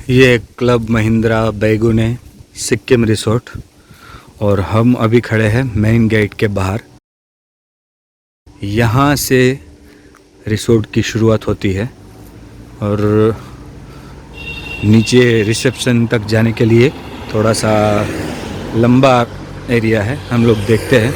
ये club Mahindra बैगुने Sikkim resort और हम अभी खड़े हैं मेन गेट के बाहर। यहाँ से रिसोर्ट की शुरुआत होती है और नीचे रिसेप्शन तक जाने के लिए थोड़ा सा लंबा एरिया है, हम लोग देखते हैं।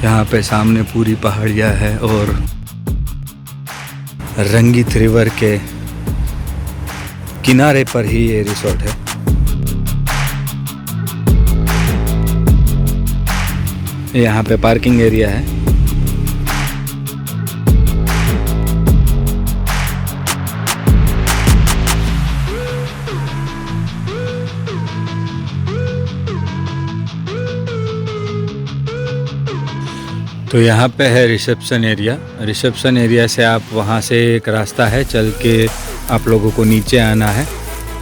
यहाँ पे सामने पूरी पहाड़ियाँ है और रंगीत रिवर के किनारे पर ही ये रिसोर्ट है। यहाँ पे पार्किंग एरिया है। तो यहाँ पे है रिसेप्शन एरिया। रिसेप्शन एरिया से आप वहाँ से एक रास्ता है, चल के आप लोगों को नीचे आना है।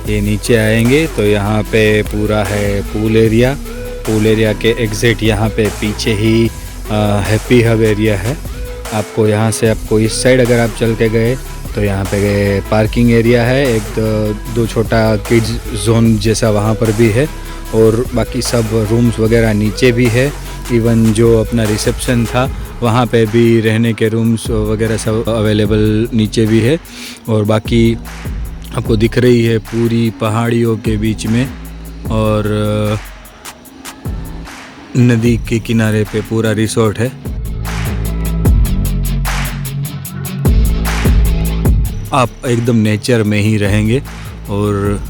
ये नीचे आएंगे तो यहाँ पे पूरा है पूल एरिया। पूल एरिया के एग्ज़िट यहाँ पे पीछे ही हैप्पी हब एरिया है। आपको यहाँ से आपको इस साइड अगर आप चल के गए तो यहाँ पे पार्किंग एरिया है, एक दो छोटा किड्स जोन जैसा वहाँ पर भी है और बाकी सब रूम्स वगैरह नीचे भी है। इवन जो अपना रिसेप्शन था वहाँ पे भी रहने के रूम्स वगैरह सब अवेलेबल नीचे भी है। और बाकी आपको दिख रही है पूरी पहाड़ियों के बीच में और नदी के किनारे पे पूरा रिसोर्ट है। आप एकदम नेचर में ही रहेंगे और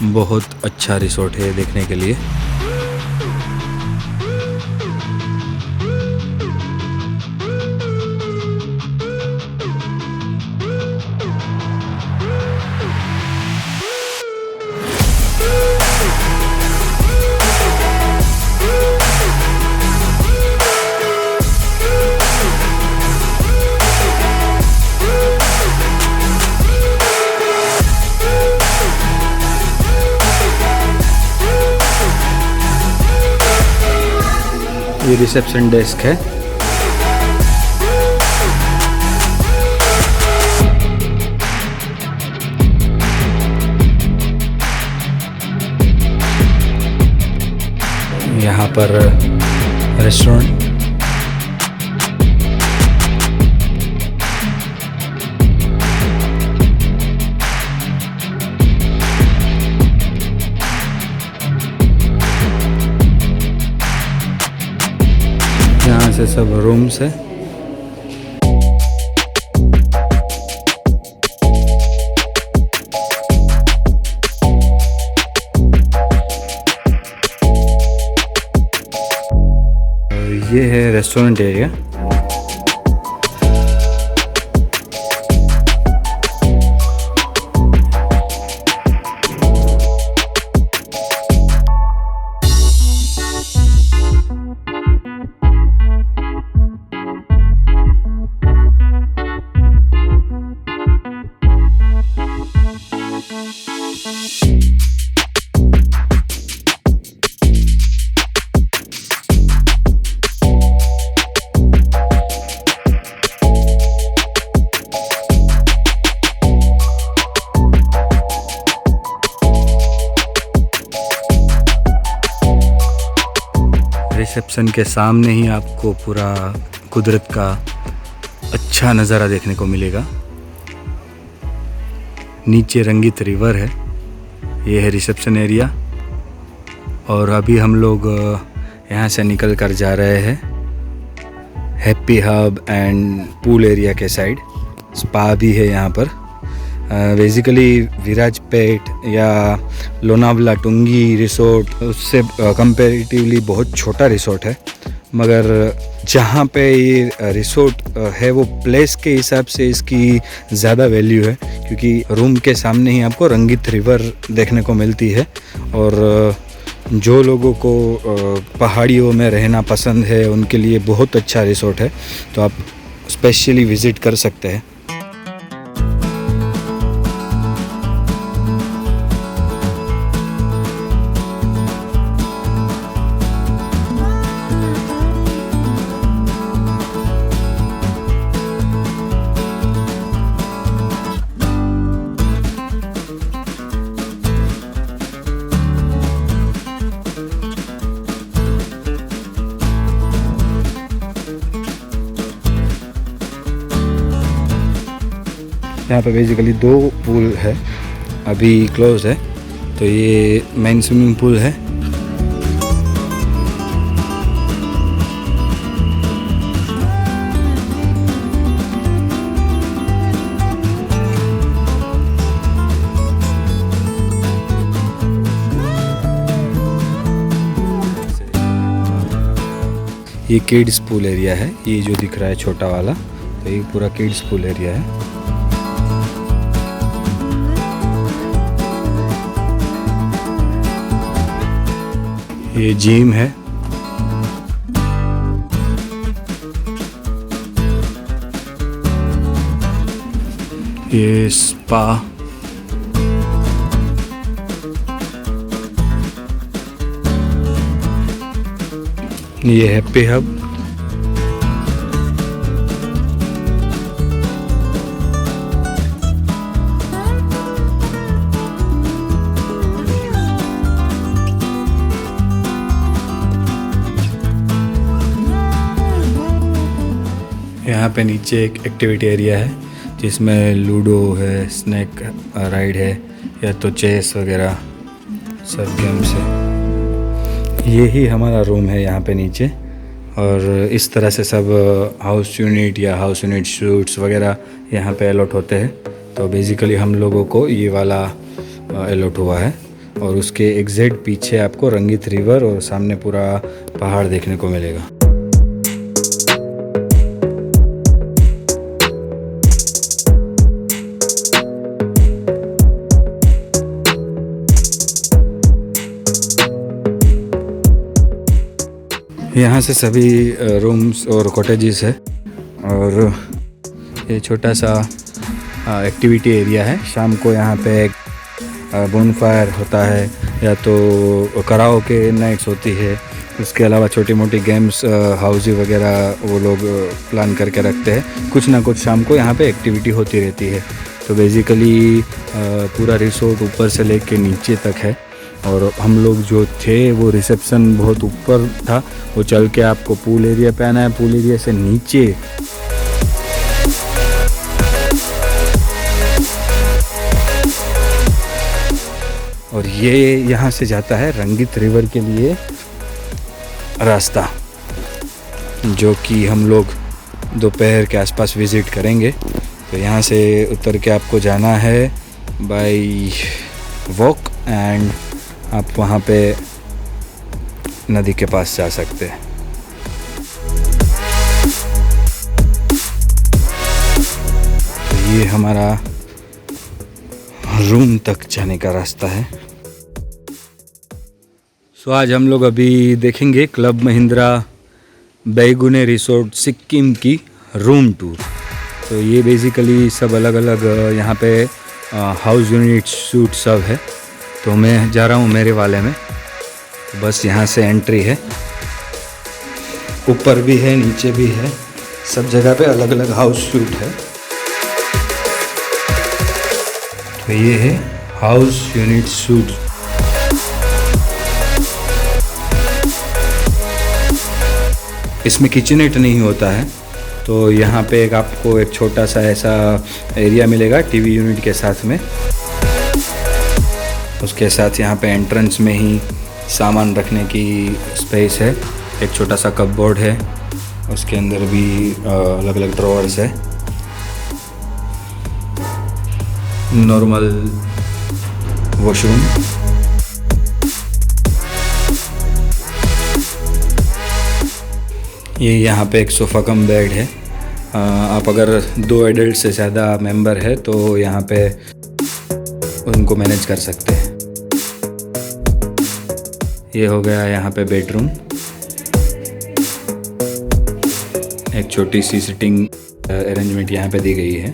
बहुत अच्छा रिसोर्ट है देखने के लिए। ये रिसेप्शन डेस्क है। यहाँ पर रेस्टोरेंट। यहाँ से सब रूम्स है। ये है रेस्टोरेंट एरिया। रिसेप्शन के सामने ही आपको पूरा कुदरत का अच्छा नज़ारा देखने को मिलेगा। नीचे रंगीत रिवर है। ये है रिसेप्शन एरिया और अभी हम लोग यहाँ से निकल कर जा रहे हैं happy hub and pool area के साइड। स्पा भी है यहाँ पर। बेसिकली विराजपेट या लोनावला टुंगी रिसोर्ट उससे कंपैरेटिवली बहुत छोटा रिसोर्ट है, मगर जहाँ पे ये रिसोर्ट है वो प्लेस के हिसाब से इसकी ज़्यादा वैल्यू है, क्योंकि रूम के सामने ही आपको रंगीत रिवर देखने को मिलती है। और जो लोगों को पहाड़ियों में रहना पसंद है उनके लिए बहुत अच्छा रिसोर्ट है, तो आप स्पेशली विज़िट कर सकते हैं। यहाँ पे बेसिकली 2 पूल है, अभी क्लोज है। तो ये मेन स्विमिंग पूल है। ये किड्स पूल एरिया है, ये जो दिख रहा है छोटा वाला, तो ये पूरा किड्स पूल एरिया है। ये जिम है। ये स्पा। ये हैप्पी हब। यहाँ पे नीचे एक एक्टिविटी एरिया है जिसमें लूडो है, स्नैक राइड है, या तो चेस वगैरह सब गेम्स है। ये ही हमारा रूम है यहाँ पे नीचे, और इस तरह से सब हाउस यूनिट या हाउस यूनिट सूट्स वगैरह यहाँ पे अलॉट होते हैं। तो बेसिकली हम लोगों को ये वाला अलॉट हुआ है, और उसके एग्जैक्ट पीछे आपको रंगीत रिवर और सामने पूरा पहाड़ देखने को मिलेगा। यहाँ से सभी रूम्स और कॉटेजेस है, और ये छोटा सा एक्टिविटी एरिया है। शाम को यहाँ पे बोनफायर होता है, या तो कराओके नाइट्स होती है। उसके अलावा छोटी मोटी गेम्स हाउसी वगैरह वो लोग प्लान करके रखते हैं। कुछ ना कुछ शाम को यहाँ पे एक्टिविटी होती रहती है। तो बेसिकली पूरा रिसोर्ट ऊपर से लेके नीचे तक है, और हम लोग जो थे वो रिसेप्शन बहुत ऊपर था, वो चल के आपको पूल एरिया पे आना है। पूल एरिया से नीचे और ये यहाँ से जाता है रंगीत रिवर के लिए रास्ता, जो कि हम लोग दोपहर के आसपास विज़िट करेंगे। तो यहाँ से उतर के आपको जाना है बाय वॉक, एंड आप वहाँ पे नदी के पास जा सकते हैं। तो ये हमारा रूम तक जाने का रास्ता है। सो आज हम लोग अभी देखेंगे क्लब महिंद्रा बैगुने रिसोर्ट सिक्किम की रूम टूर। तो ये बेसिकली सब अलग अलग यहाँ पे हाउस यूनिट सूट सब है। तो मैं जा रहा हूँ मेरे वाले में। बस यहाँ से एंट्री है, ऊपर भी है नीचे भी है, सब जगह पे अलग अलग हाउस सूट है। तो ये है हाउस यूनिट सूट। इसमें किचनेट नहीं होता है। तो यहाँ पे आपको एक छोटा सा ऐसा एरिया मिलेगा टीवी यूनिट के साथ में। उसके साथ यहाँ पे एंट्रेंस में ही सामान रखने की स्पेस है। एक छोटा सा कपबोर्ड है, उसके अंदर भी अलग अलग ड्रॉवर्स है। Normal washroom. ये यहाँ पे एक सोफ़ा कम बेड है। आप अगर 2 एडल्ट से ज़्यादा मेंबर है तो यहाँ पे उनको मैनेज कर सकते हैं। ये हो गया यहाँ पे बेडरूम। एक छोटी सी सिटिंग अरेंजमेंट यहाँ पे दी गई है।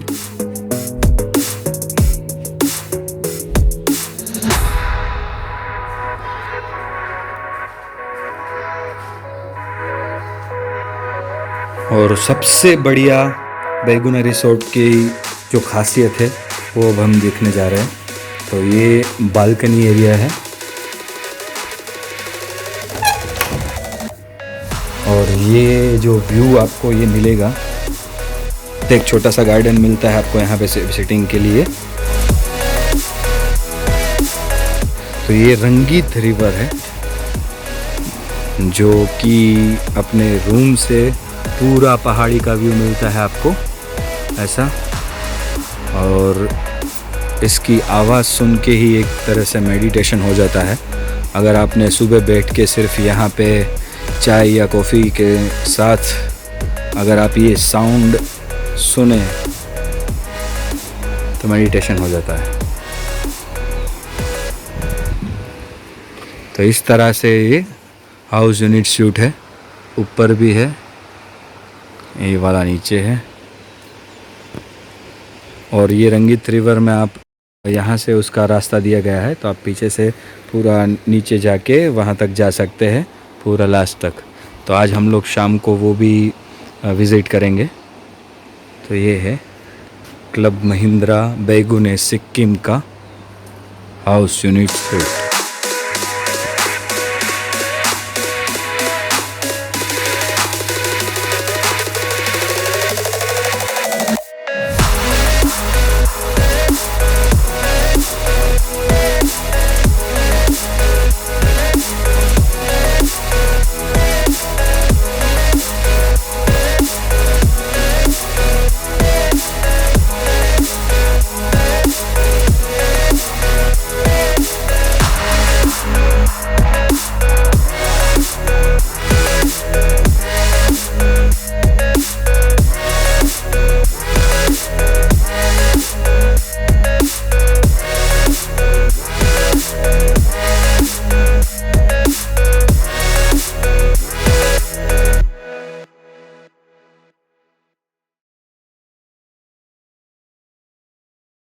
और सबसे बढ़िया बैगुना रिसोर्ट की जो खासियत है वो अब हम देखने जा रहे हैं। तो ये बालकनी एरिया है, और ये जो व्यू आपको ये मिलेगा एक छोटा सा गार्डन मिलता है आपको यहाँ पे सिटिंग के लिए। तो ये रंगीत रिवर है जो कि अपने रूम से पूरा पहाड़ी का व्यू मिलता है आपको ऐसा। और इसकी आवाज़ सुन के ही एक तरह से मेडिटेशन हो जाता है। अगर आपने सुबह बैठ के सिर्फ यहाँ पे चाय या कॉफ़ी के साथ अगर आप ये साउंड सुने तो मेडिटेशन हो जाता है। तो इस तरह से ये हाउस यूनिट सूट है, ऊपर भी है, ये वाला नीचे है। और ये रंगीत रिवर में आप यहाँ से उसका रास्ता दिया गया है, तो आप पीछे से पूरा नीचे जाके वहाँ तक जा सकते हैं, पूरा लास्ट तक। तो आज हम लोग शाम को वो भी विज़िट करेंगे। तो ये है क्लब महिंद्रा बैगुने सिक्किम का हाउस यूनिट सूट।